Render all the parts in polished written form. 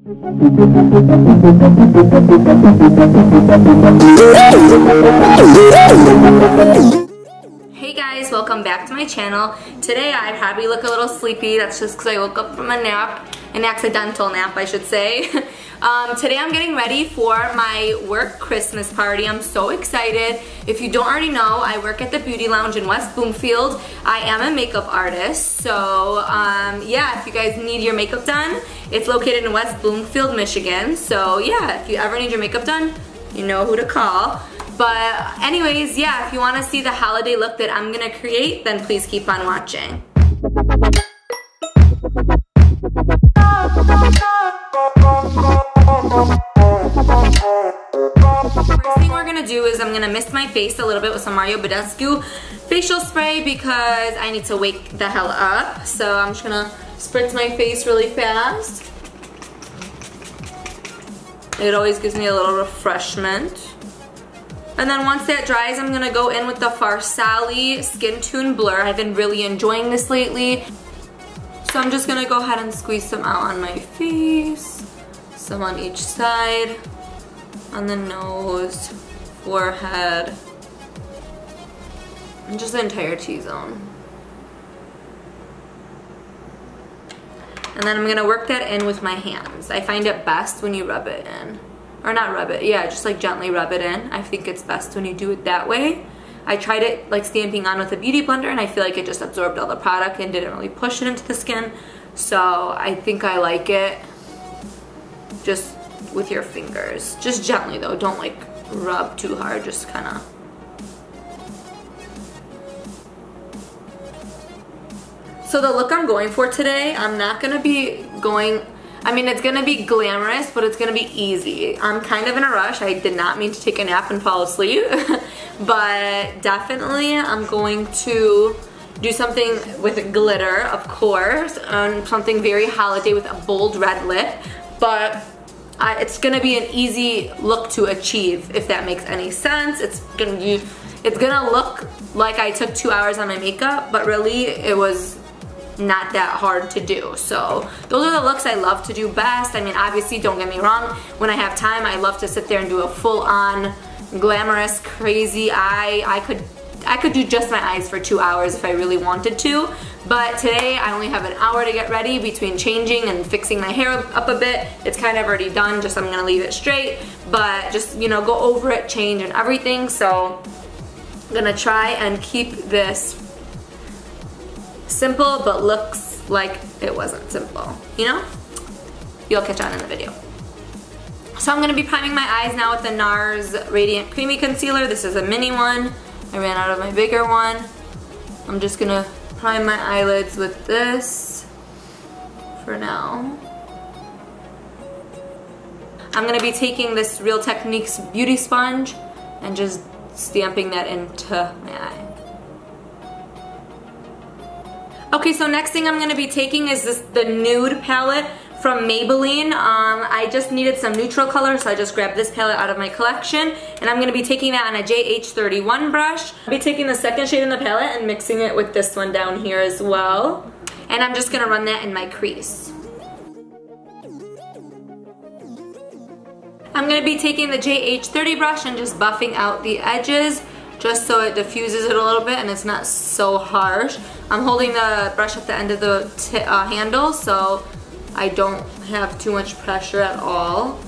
Hey guys, welcome back to my channel. Today I probably look a little sleepy. That's just because I woke up from a nap, an accidental nap I should say. Today I'm getting ready for my work Christmas party. I'm so excited. If you don't already know, I work at the Beauty Lounge in West Bloomfield. I am a makeup artist, so yeah, if you guys need your makeup done, it's located in West Bloomfield, Michigan. So yeah, if you ever need your makeup done, you know who to call. But anyways, yeah, if you want to see the holiday look that I'm gonna create, then please keep on watching. First thing we're gonna do is I'm gonna mist my face a little bit with some Mario Badescu facial spray because I need to wake the hell up. So I'm just gonna spritz my face really fast. It always gives me a little refreshment. And then once that dries, I'm gonna go in with the Farsali Skin Tune Blur. I've been really enjoying this lately. So I'm just gonna go ahead and squeeze some out on my face, some on each side, on the nose, forehead, and just the entire T-zone. And then I'm gonna work that in with my hands. I find it best when you rub it in. Or not rub it, yeah, just like gently rub it in. I think it's best when you do it that way. I tried it like stamping on with a beauty blender and I feel like it just absorbed all the product and didn't really push it into the skin. So I think I like it just with your fingers. Just gently though, don't like rub too hard, just kinda. So the look I'm going for today, I'm not gonna be going, I mean, it's gonna be glamorous, but it's gonna be easy. I'm kind of in a rush. I did not mean to take a nap and fall asleep, but definitely I'm going to do something with glitter, of course, and something very holiday with a bold red lip, but it's gonna be an easy look to achieve, if that makes any sense. It's gonna look like I took 2 hours on my makeup, but really it was not that hard to do. So those are the looks I love to do best. I mean, obviously, don't get me wrong, when I have time I love to sit there and do a full-on glamorous crazy eye. I could do just my eyes for 2 hours if I really wanted to, but today I only have an hour to get ready between changing and fixing my hair up a bit. It's kind of already done, just I'm gonna leave it straight, but just, you know, go over it, change and everything. So I'm gonna try and keep this simple, but looks like it wasn't simple, you know? You'll catch on in the video. So I'm gonna be priming my eyes now with the NARS Radiant Creamy Concealer. This is a mini one. I ran out of my bigger one. I'm just gonna prime my eyelids with this for now. I'm gonna be taking this Real Techniques beauty sponge and just stamping that into my eye. Okay, so next thing I'm going to be taking is the nude palette from Maybelline. I just needed some neutral color, so I just grabbed this palette out of my collection, and I'm going to be taking that on a JH31 brush. I'll be taking the second shade in the palette and mixing it with this one down here as well, and I'm just going to run that in my crease. I'm going to be taking the JH30 brush and just buffing out the edges, just so it diffuses it a little bit and it's not so harsh. I'm holding the brush at the end of the handle so I don't have too much pressure at all.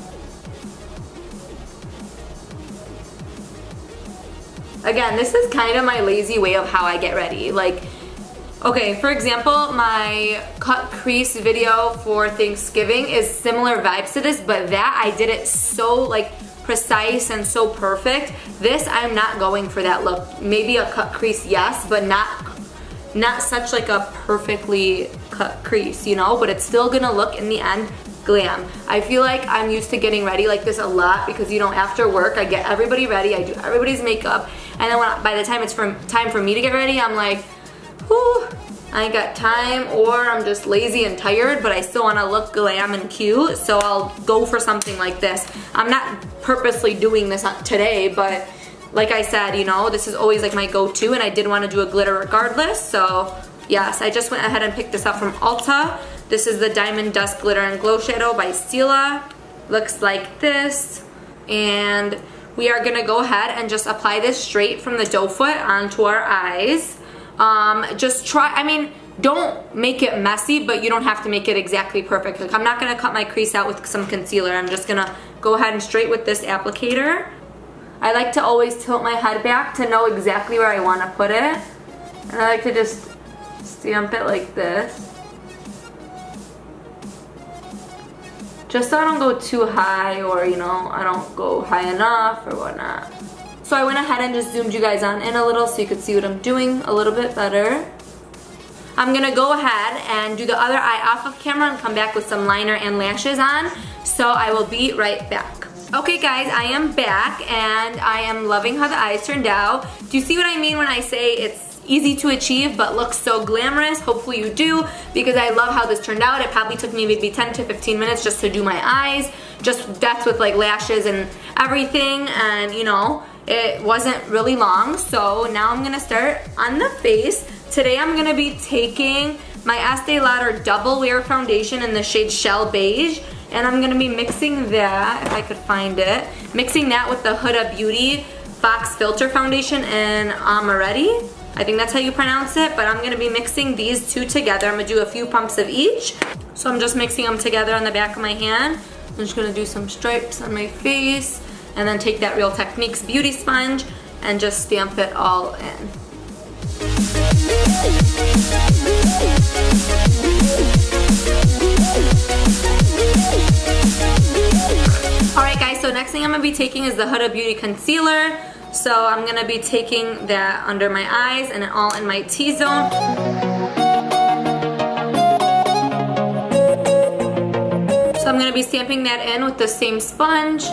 Again, this is kind of my lazy way of how I get ready. Like, okay, for example, my cut crease video for Thanksgiving is similar vibes to this, but that I did it so like precise and so perfect. This, I'm not going for that look. Maybe a cut crease, yes, but not such like a perfectly cut crease, you know, but it's still gonna look in the end glam. I feel like I'm used to getting ready like this a lot because, you know, after work I get everybody ready, I do everybody's makeup, and then by the time it's time for me to get ready, I'm like, whew, I ain't got time, or I'm just lazy and tired, but I still want to look glam and cute, so I'll go for something like this. I'm not purposely doing this today, but like I said, you know, this is always like my go-to, and I did want to do a glitter regardless, so yes, I just went ahead and picked this up from Ulta. This is the Diamond Dust Glitter and Glow Shadow by Stila. Looks like this. And we are gonna go ahead and just apply this straight from the doe foot onto our eyes. Just try, I mean, don't make it messy, but you don't have to make it exactly perfect. Like, I'm not gonna cut my crease out with some concealer. I'm just gonna go ahead and straight with this applicator. I like to always tilt my head back to know exactly where I wanna put it. And I like to just stamp it like this. Just so I don't go too high, or you know, I don't go high enough or whatnot. So I went ahead and just zoomed you guys on in a little so you could see what I'm doing a little bit better. I'm gonna go ahead and do the other eye off of camera and come back with some liner and lashes on. So I will be right back. Okay guys, I am back and I am loving how the eyes turned out. Do you see what I mean when I say it's easy to achieve but looks so glamorous? Hopefully you do, because I love how this turned out. It probably took me maybe 10 to 15 minutes just to do my eyes. That's with like lashes and everything, and you know, it wasn't really long. So now I'm gonna start on the face. Today I'm gonna be taking my Estee Lauder Double Wear Foundation in the shade Shell Beige, and I'm gonna be mixing that, if I could find it, mixing that with the Huda Beauty Fox Filter Foundation in Amaretti. I think that's how you pronounce it, but I'm gonna be mixing these two together. I'm gonna do a few pumps of each. So I'm just mixing them together on the back of my hand. I'm just gonna do some stripes on my face, and then take that Real Techniques beauty sponge and just stamp it all in. Alright guys, so next thing I'm gonna be taking is the Huda Beauty Concealer. So I'm gonna be taking that under my eyes and all in my T-zone. So I'm gonna be stamping that in with the same sponge.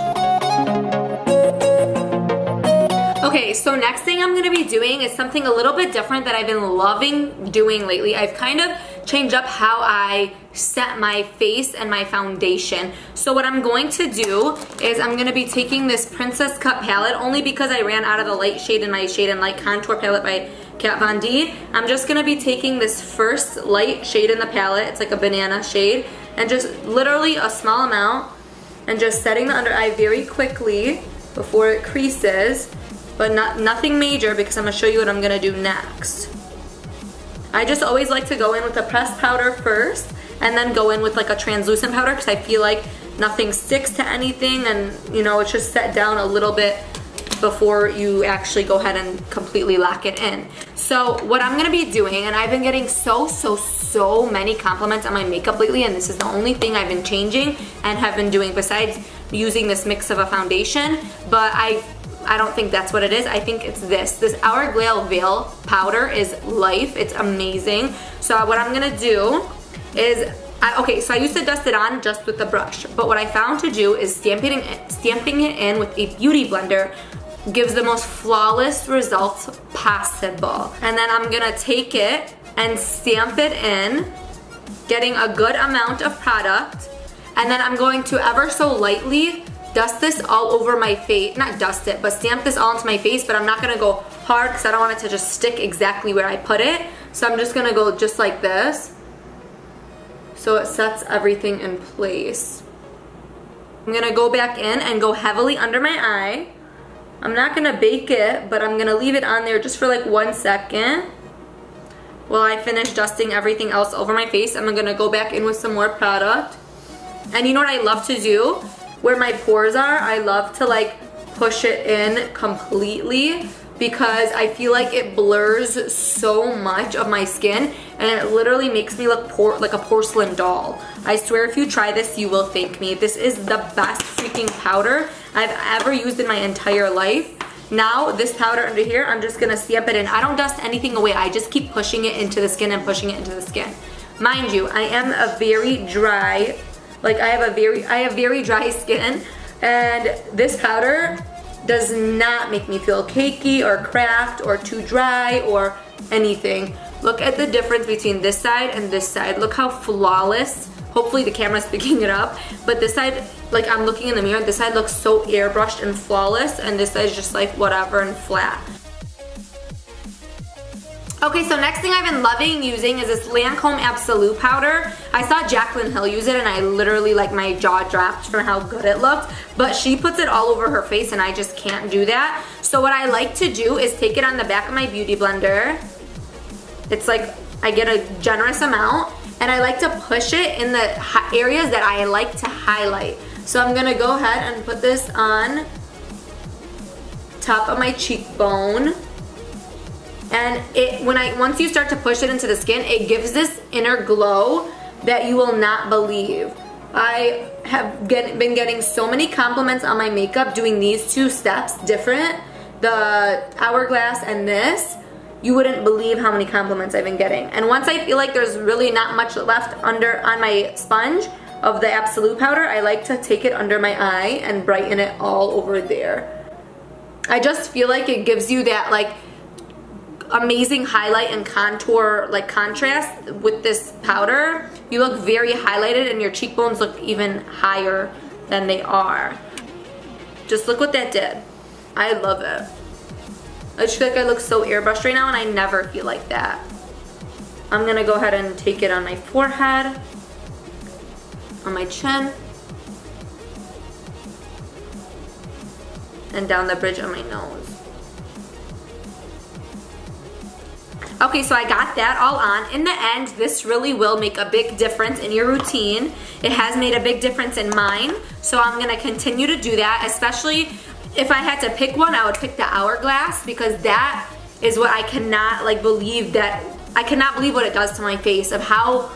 Okay, so next thing I'm gonna be doing is something a little bit different that I've been loving doing lately. I've kind of changed up how I set my face and my foundation. So what I'm going to do is I'm gonna be taking this Princess Cut palette, only because I ran out of the light shade in my Shade and Light Contour palette by Kat Von D. I'm just gonna be taking this first light shade in the palette, it's like a banana shade, and just literally a small amount, and just setting the under eye very quickly before it creases, but nothing major, because I'm gonna show you what I'm gonna do next. I just always like to go in with a pressed powder first, and then go in with like a translucent powder, because I feel like nothing sticks to anything, and you know, it's just set down a little bit before you actually go ahead and completely lock it in. So what I'm gonna be doing, and I've been getting so many compliments on my makeup lately, and this is the only thing I've been changing and have been doing besides using this mix of a foundation, but I don't think that's what it is. I think it's this. This Hourglass Veil powder is life. It's amazing. So what I'm gonna do is, okay, so I used to dust it on just with the brush, but what I found to do is stamping it in with a beauty blender gives the most flawless results possible. And then I'm gonna take it and stamp it in, getting a good amount of product, and then I'm going to ever so lightly dust this all over my face, not dust it, but stamp this all into my face, but I'm not gonna go hard because I don't want it to just stick exactly where I put it. So I'm just gonna go just like this, so it sets everything in place. I'm gonna go back in and go heavily under my eye. I'm not gonna bake it, but I'm gonna leave it on there just for like 1 second while I finish dusting everything else over my face. I'm gonna go back in with some more product. And you know what I love to do? Where my pores are, I love to like push it in completely, because I feel like it blurs so much of my skin, and it literally makes me look like a porcelain doll. I swear if you try this, you will thank me. This is the best freaking powder I've ever used in my entire life. Now this powder under here, I'm just gonna stamp it in. I don't dust anything away. I just keep pushing it into the skin and pushing it into the skin. Mind you, I am a very dry, like I have very dry skin, and this powder does not make me feel cakey or cracked or too dry or anything. Look at the difference between this side and this side. Look how flawless. Hopefully the camera's picking it up, but this side, like I'm looking in the mirror, this side looks so airbrushed and flawless, and this side is just like whatever and flat. Okay, so next thing I've been loving using is this Lancome Absolute powder. I saw Jaclyn Hill use it and I literally, like, my jaw dropped from how good it looked. But she puts it all over her face and I just can't do that. So what I like to do is take it on the back of my beauty blender. It's like, I get a generous amount. And I like to push it in the areas that I like to highlight. So I'm gonna go ahead and put this on top of my cheekbone. And once you start to push it into the skin, it gives this inner glow that you will not believe. I have been getting so many compliments on my makeup doing these two steps different, the hourglass and this. You wouldn't believe how many compliments I've been getting. And once I feel like there's really not much left on my sponge of the Absolute powder, I like to take it under my eye and brighten it all over there. I just feel like it gives you that, like, amazing highlight and contour, like, contrast with this powder. You look very highlighted and your cheekbones look even higher than they are. Just look what that did. I love it. I just feel like I look so airbrushed right now and I never feel like that. I'm gonna go ahead and take it on my forehead, on my chin, and down the bridge of my nose. Okay, so I got that all on. In the end, this really will make a big difference in your routine. It has made a big difference in mine, so I'm gonna continue to do that, especially if I had to pick one, I would pick the Hourglass, because that is what I cannot, like, believe that, I cannot believe what it does to my face, of how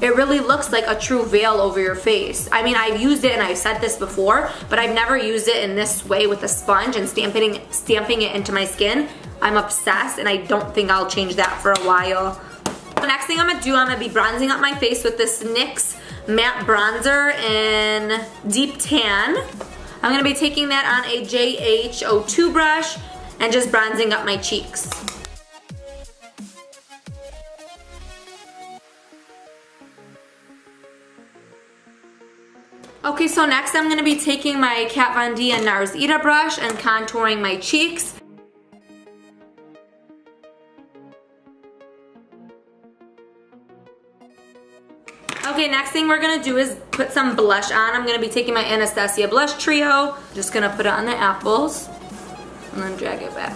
it really looks like a true veil over your face. I mean, I've used it and I've said this before, but I've never used it in this way with a sponge and stamping it into my skin. I'm obsessed and I don't think I'll change that for a while. The next thing I'm gonna do, I'm gonna be bronzing up my face with this NYX matte bronzer in Deep Tan. I'm gonna be taking that on a Xoxo brush and just bronzing up my cheeks. Okay, so next I'm gonna be taking my Kat Von D and NARS Ita brush and contouring my cheeks. Okay, next thing we're gonna do is put some blush on. I'm gonna be taking my Anastasia blush trio. Just gonna put it on the apples and then drag it back.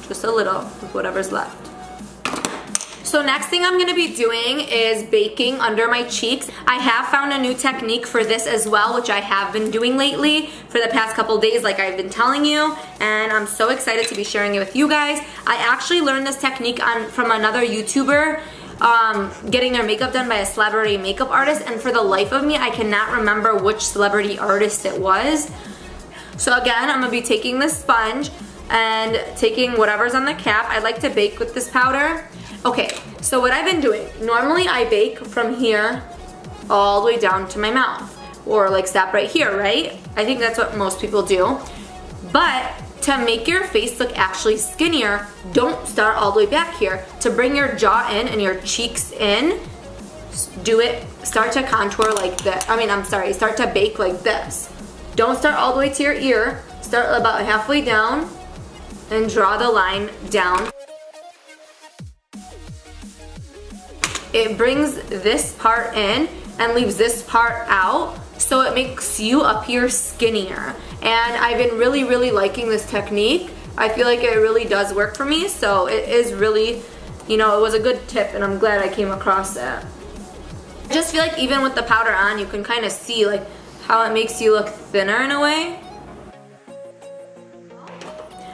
Just a little with whatever's left. So next thing I'm gonna be doing is baking under my cheeks. I have found a new technique for this as well, which I have been doing lately for the past couple days, like I've been telling you, and I'm so excited to be sharing it with you guys. I actually learned this technique from another YouTuber, getting their makeup done by a celebrity makeup artist, and for the life of me, I cannot remember which celebrity artist it was. So again, I'm gonna be taking this sponge and taking whatever's on the cap. I like to bake with this powder. Okay, so what I've been doing, normally I bake from here all the way down to my mouth, or like stop right here, right? I think that's what most people do. But to make your face look actually skinnier, don't start all the way back here. To bring your jaw in and your cheeks in, start to contour like this. Start to bake like this. Don't start all the way to your ear. Start about halfway down and draw the line down. It brings this part in and leaves this part out, so it makes you appear skinnier. And I've been really, really liking this technique. I feel like it really does work for me, so it is really, you know, it was a good tip and I'm glad I came across that. I just feel like even with the powder on, you can kind of see like how it makes you look thinner in a way.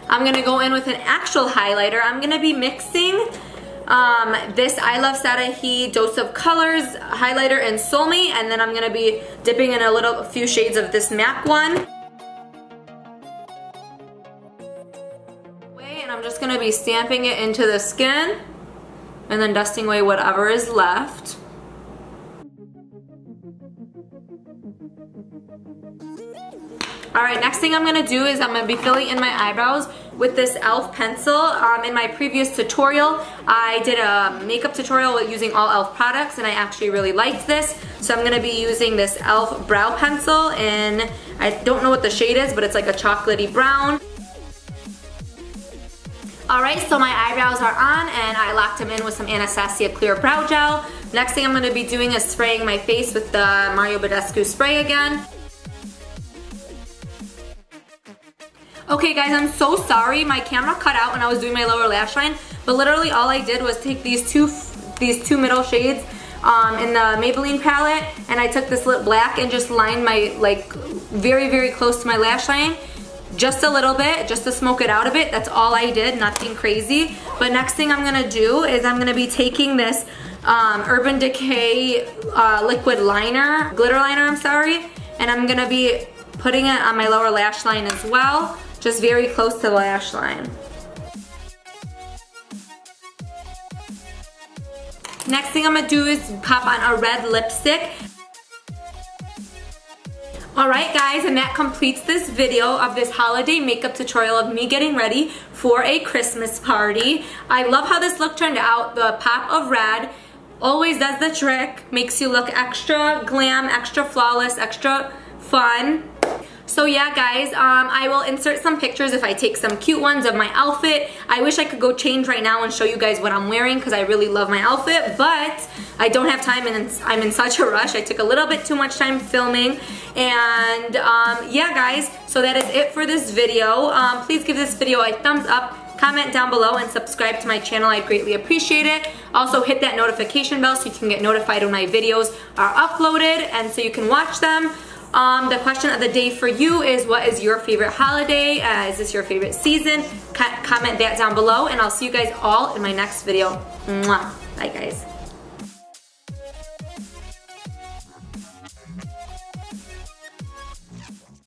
I'm gonna go in with an actual highlighter. I'm gonna be mixing this I Love Sarahi Dose of Colors highlighter in Soulmate, and then I'm gonna be dipping in a few shades of this MAC one. And I'm just gonna be stamping it into the skin and then dusting away whatever is left. Alright, next thing I'm gonna do is I'm gonna be filling in my eyebrows with this e.l.f. pencil. In my previous tutorial, I did a makeup tutorial using all e.l.f. products, and I actually really liked this. So I'm gonna be using this e.l.f. brow pencil in, I don't know what the shade is, but it's like a chocolatey brown. Alright, so my eyebrows are on and I locked them in with some Anastasia Clear Brow Gel. Next thing I'm going to be doing is spraying my face with the Mario Badescu spray again. Okay guys, I'm so sorry. My camera cut out when I was doing my lower lash line, but literally all I did was take these two middle shades in the Maybelline palette, and I took this lip black and just lined my, like, very close to my lash line. Just a little bit, just to smoke it out a bit. That's all I did, nothing crazy. But next thing I'm gonna do is I'm gonna be taking this Urban Decay liquid liner, glitter liner, I'm sorry, and I'm gonna be putting it on my lower lash line as well, just very close to the lash line. Next thing I'm gonna do is pop on a red lipstick. Alright guys, and that completes this video of this holiday makeup tutorial of me getting ready for a Christmas party. I love how this look turned out. The pop of red always does the trick, makes you look extra glam, extra flawless, extra fun. So yeah guys, I will insert some pictures if I take some cute ones of my outfit. I wish I could go change right now and show you guys what I'm wearing because I really love my outfit, but I don't have time and I'm in such a rush. I took a little bit too much time filming. And yeah guys, so that is it for this video. Please give this video a thumbs up, comment down below, and subscribe to my channel. I greatly appreciate it. Also hit that notification bell so you can get notified when my videos are uploaded and so you can watch them. The question of the day for you is, what is your favorite holiday? Is this your favorite season? Comment that down below, and I'll see you guys all in my next video. Mwah. Bye guys.